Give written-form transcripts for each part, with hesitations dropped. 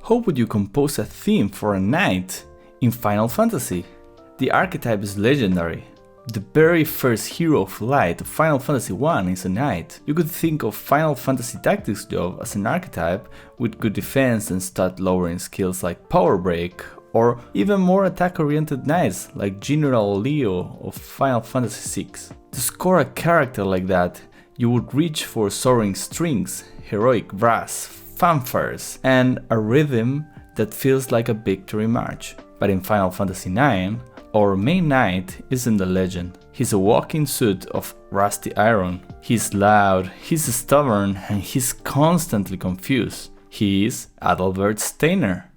How would you compose a theme for a knight in Final Fantasy? The archetype is legendary. The very first hero of light of Final Fantasy I is a knight. You could think of Final Fantasy Tactics job as an archetype with good defense and stat lowering skills like Power Break, or even more attack-oriented knights like General Leo of Final Fantasy VI. To score a character like that, you would reach for soaring strings, heroic brass, fanfares, and a rhythm that feels like a victory march. But in Final Fantasy IX, our main knight isn't a legend. He's a walking suit of rusty iron. He's loud, he's stubborn, and he's constantly confused. He is Adelbert Steiner.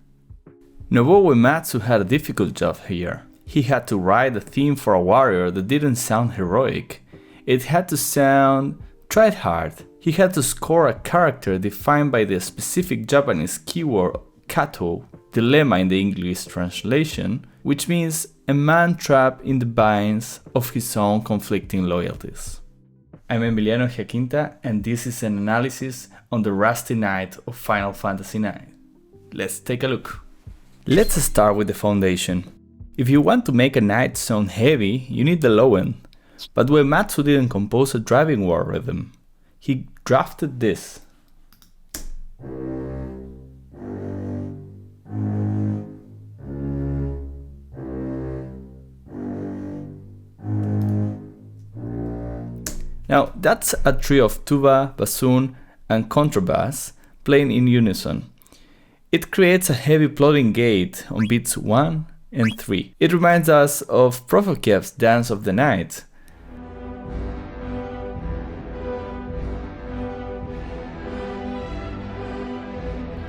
Nobuo Uematsu had a difficult job here. He had to write a theme for a warrior that didn't sound heroic. It had to sound tried hard. He had to score a character defined by the specific Japanese keyword Kattou, dilemma in the English translation, which means a man trapped in the binds of his own conflicting loyalties. I'm Emiliano Giaquinta, and this is an analysis on the Rusty Knight of Final Fantasy IX. Let's take a look. Let's start with the foundation. If you want to make a knight sound heavy, you need the low end. But Uematsu didn't compose a driving war rhythm. He drafted this. Now that's a trio of tuba, bassoon, and contrabass playing in unison. It creates a heavy plodding gait on beats 1 and 3. It reminds us of Prokofiev's Dance of the Night.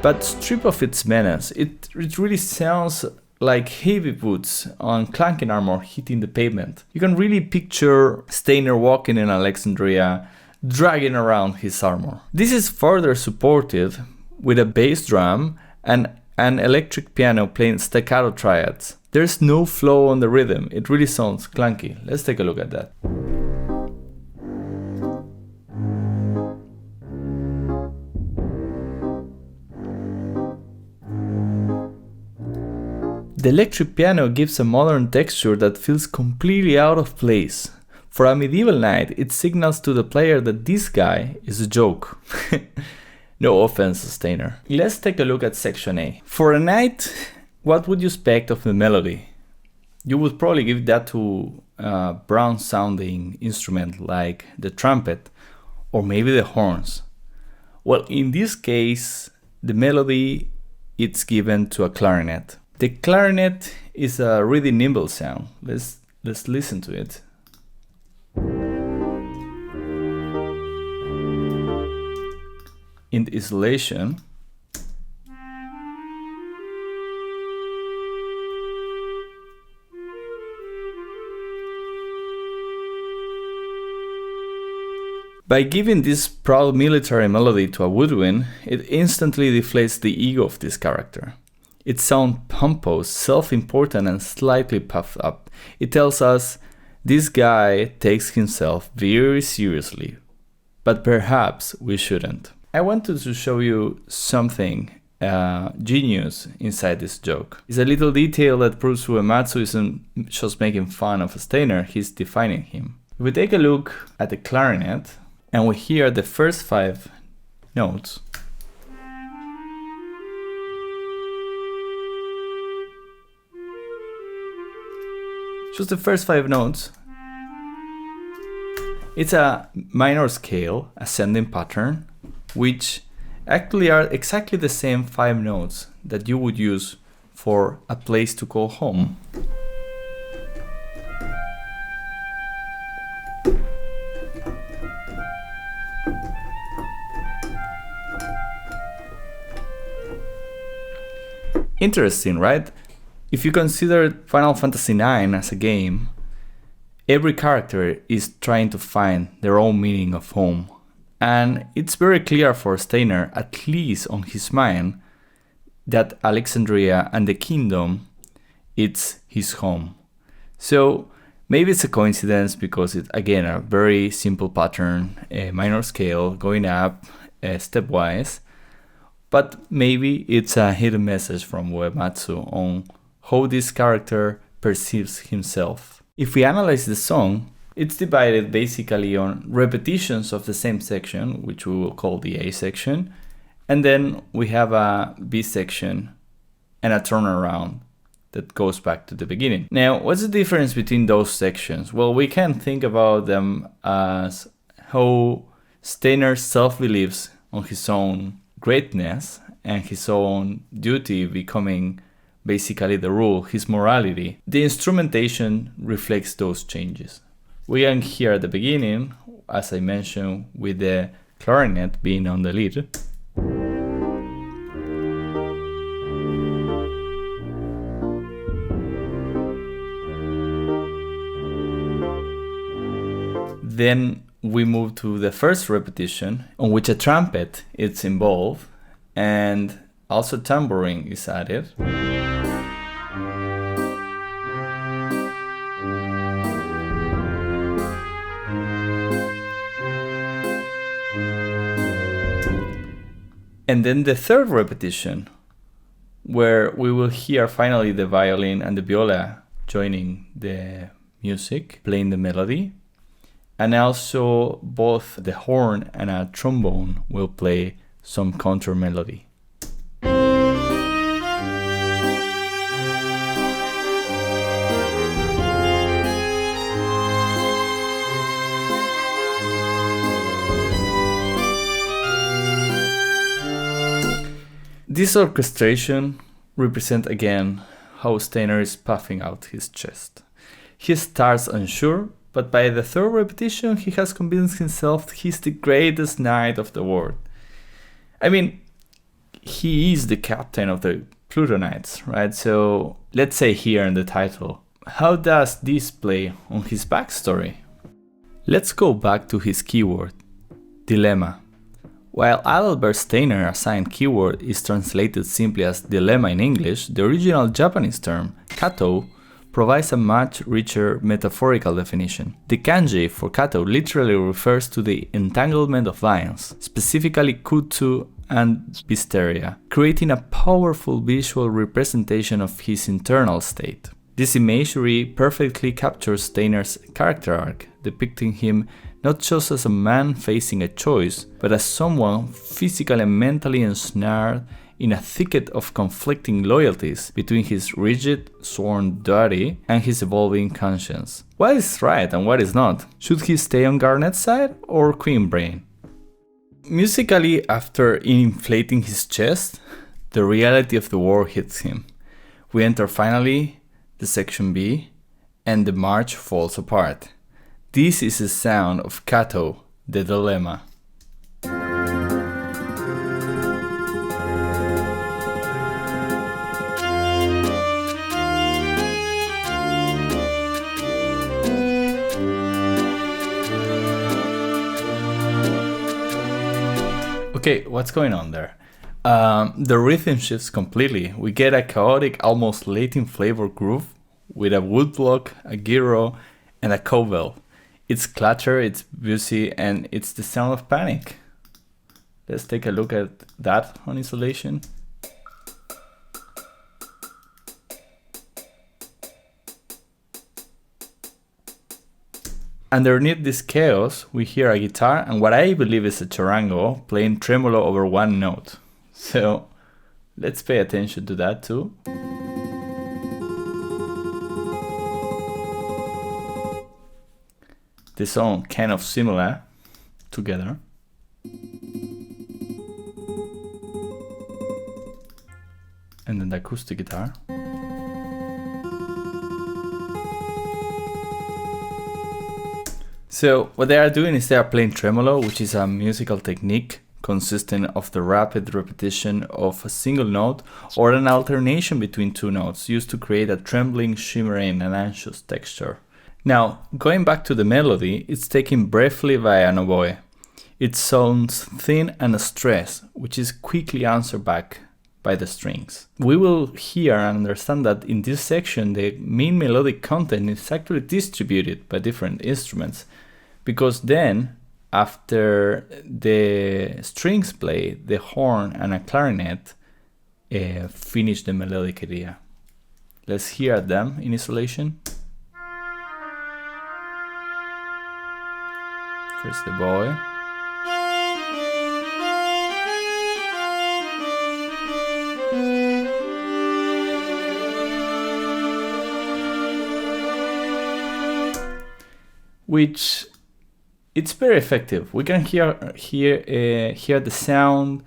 But stripped of its menace, it really sounds like heavy boots on clanking armor hitting the pavement. You can really picture Steiner walking in Alexandria, dragging around his armor. This is further supported with a bass drum and an electric piano playing staccato triads. There's no flow on the rhythm, it really sounds clunky. Let's take a look at that. The electric piano gives a modern texture that feels completely out of place. For a medieval knight, it signals to the player that this guy is a joke. No offense, Steiner. Let's take a look at section A. For a knight, what would you expect of the melody? You would probably give that to a brown sounding instrument like the trumpet or maybe the horns. Well, in this case, the melody it's given to a clarinet. The clarinet is a really nimble sound. Let's listen to it. In the isolation, by giving this proud military melody to a woodwind, it instantly deflates the ego of this character. It sounds pompous, self-important, and slightly puffed up. It tells us this guy takes himself very seriously, but perhaps we shouldn't. I wanted to show you something genius inside this joke. It's a little detail that proves Uematsu isn't just making fun of Steiner, he's defining him. If we take a look at the clarinet and we hear the first 5 notes, just the first 5 notes. It's a minor scale ascending pattern, which actually are exactly the same 5 notes that you would use for a place to call home. Interesting, right? If you consider Final Fantasy IX as a game, every character is trying to find their own meaning of home. And it's very clear for Steiner, at least on his mind, that Alexandria and the kingdom, it's his home. So maybe it's a coincidence because it's, again, a very simple pattern, a minor scale, going up stepwise. but maybe it's a hidden message from Uematsu on how this character perceives himself. If we analyze the song, it's divided basically on repetitions of the same section, which we will call the A section, and then we have a B section and a turnaround that goes back to the beginning. Now, what's the difference between those sections? Well, we can think about them as how Steiner self-believes on his own greatness and his own duty becoming basically the rule, his morality. The instrumentation reflects those changes. We can hear at the beginning, as I mentioned, with the clarinet being on the lead. Then we move to the first repetition, on which a trumpet is involved and also tambourine is added. And then the third repetition, where we will hear finally the violin and the viola joining the music, playing the melody. And also both the horn and a trombone will play some counter melody. This orchestration represents again how Steiner is puffing out his chest. He starts unsure, but by the third repetition, he has convinced himself he's the greatest knight of the world. I mean, he is the captain of the Pluto Knights, right? So let's say here in the title, how does this play on his backstory? Let's go back to his keyword, dilemma. While Adelbert Steiner assigned keyword is translated simply as dilemma in English, the original Japanese term, Kattou, provides a much richer metaphorical definition. The kanji for Kattou literally refers to the entanglement of lines, specifically kutsu and wisteria, creating a powerful visual representation of his internal state. This imagery perfectly captures Steiner's character arc, depicting him not just as a man facing a choice, but as someone physically and mentally ensnared in a thicket of conflicting loyalties between his rigid, sworn duty and his evolving conscience. What is right and what is not? Should he stay on Garnet's side or Queen Brain? Musically, after inflating his chest, the reality of the war hits him. We enter finally the section B, and the march falls apart. This is the sound of Kattou, the dilemma. Okay, what's going on there? The rhythm shifts completely. We get a chaotic, almost Latin flavor groove with a woodblock, a gyro, and a cowbell. It's clutter, it's busy, and it's the sound of panic. Let's take a look at that on isolation. Underneath this chaos, we hear a guitar and what I believe is a charango playing tremolo over one note. So let's pay attention to that too. They sound kind of similar together. And then the acoustic guitar. So what they are doing is they are playing tremolo, which is a musical technique consisting of the rapid repetition of a single note or an alternation between two notes used to create a trembling, shimmering and anxious texture. Now, going back to the melody, it's taken briefly by an oboe. It sounds thin and stressed, which is quickly answered back by the strings. We will hear and understand that in this section the main melodic content is actually distributed by different instruments, because then after the strings play, the horn and a clarinet finish the melodic idea. Let's hear them in isolation. First the boy. Which it's very effective. We can hear the sound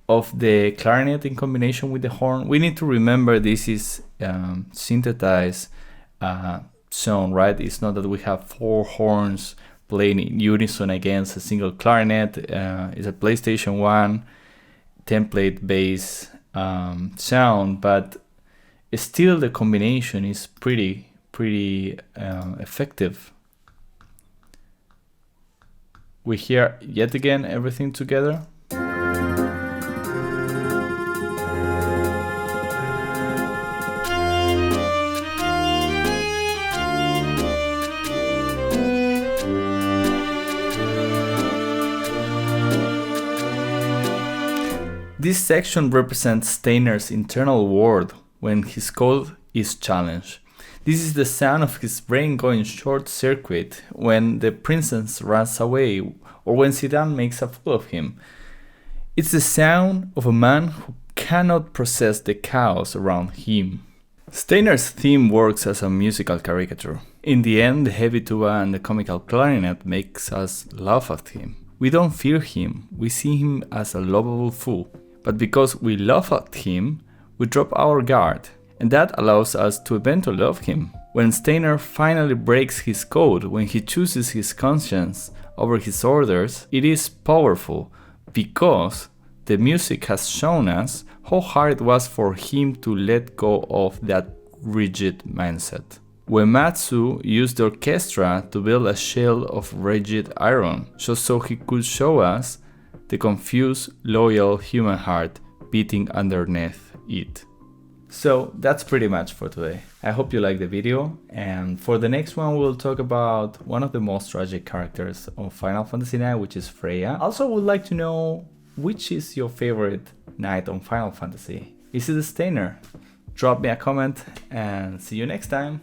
of the clarinet in combination with the horn. We need to remember this is synthesized sound, right? It's not that we have 4 horns playing in unison against a single clarinet. It's a PlayStation 1 template-based sound, but still the combination is pretty effective. We hear yet again everything together. This section represents Steiner's internal world when his code is challenged. This is the sound of his brain going short-circuit when the princess runs away or when Zidane makes a fool of him. It's the sound of a man who cannot process the chaos around him. Steiner's theme works as a musical caricature. In the end, the heavy tuba and the comical clarinet makes us laugh at him. We don't fear him, we see him as a lovable fool. But because we laugh at him, we drop our guard. And that allows us to eventually love him. When Steiner finally breaks his code, when he chooses his conscience over his orders, it is powerful because the music has shown us how hard it was for him to let go of that rigid mindset. Uematsu used the orchestra to build a shell of rigid iron, just so he could show us the confused, loyal human heart beating underneath it. So that's pretty much for today. I hope you liked the video, and for the next one we'll talk about one of the most tragic characters of Final Fantasy IX, which is Freya. Also would like to know which is your favorite knight on Final Fantasy. Is it Steiner? Drop me a comment and see you next time.